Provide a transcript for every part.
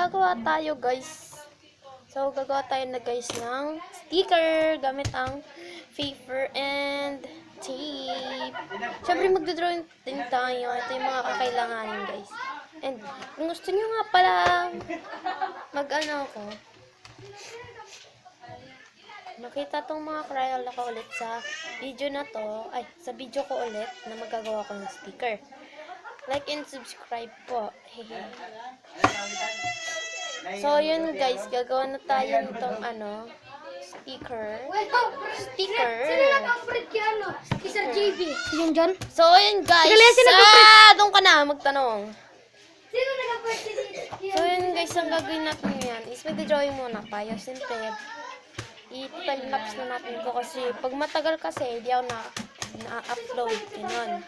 gagawa tayo guys. So, gagawa tayo na guys ng sticker gamit ang paper and tape. Siyempre, magdodrawing din tayo. Ito yung mga kakailanganin guys. And, kung gusto nyo nga pala mag-ano ako, makita tong mga Crayola ko ulit sa video na to, ay, sa video ko ulit na magagawa ko ng sticker. Like and subscribe po. So, yun guys, gagawa na tayo nitong ano, sticker. Sino nag-upgrade kay ano? Kay Sir JB. Yung dyan? So, yun guys. Doon ka na magtanong. Sino nag-upgrade kay So, yun guys, ang gagawin natin yan is mag-drawing muna tayo. Siyempre, i-time-lapse na natin ko kasi pag matagal kasi, hindi ako na-upload. Ganun.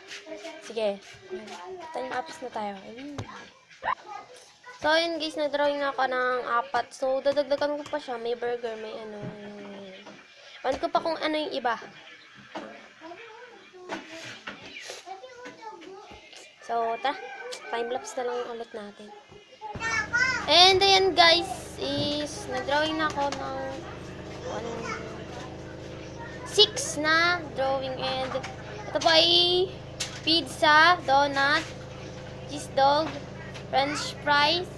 Sige. Time-lapse na tayo. So, yun guys, nag-drawing na ako ng 4. So, dadagdagan ko pa siya. May burger, may ano. Pan ko pa kung ano yung iba. So, tara. Time-lapse na lang ulit natin. And ayan guys, is nag-drawing na ako ng 6 na drawing. And ito po ay pizza, donut, cheese dog, french fries,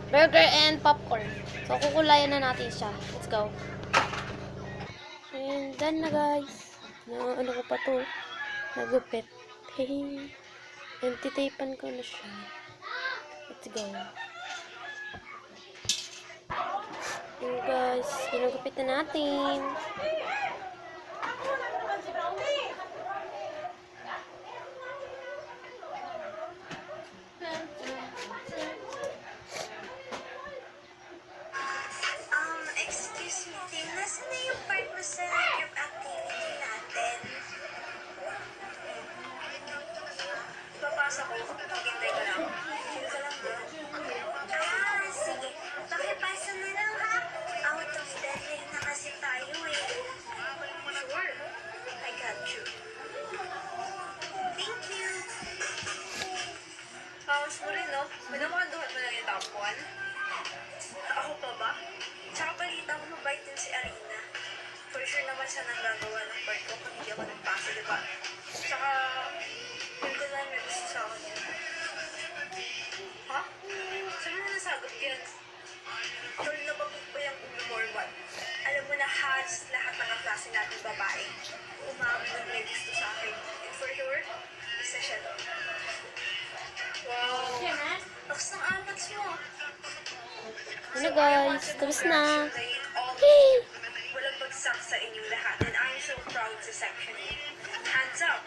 burger, and popcorn. So, kukulayan na natin siya. Let's go. And done na guys. Ano ko pa to? Nagupit. Hey. And titapan ko na siya. Let's go. And guys, ginagupit na natin. Excuse me, Tim. Nasaan na yung part mo sa group activity natin? Papasok ko. Maghintay ka lang. Sino ka lang ba? Sige. Pakipasa na lang ha. Out of deadline na kasi tayo eh. Sure. I got you. Thank you. Paus mo rin, no? Minamanduhan mo lang yung top 1? Ako pa ba? Tsaka balita ko mabait din si Arina. For sure naman siya nang gagawa ng part ko kung hindi ako nagpasa, diba? Tsaka, yun ko lang may gusto sa akin yun. Ha? Saan mo na nasagot yan? Tol na babog pa yung ulo mo or what? Alam mo na halos lahat ng klase natin babae. Umamin na may gusto sa akin. And for sure, isa siya doon. Wow! Lakas ng amats mo. Ano guys, tapos na. Walang bagsak sa inyong lahat and I'm so proud sa section. Hands up!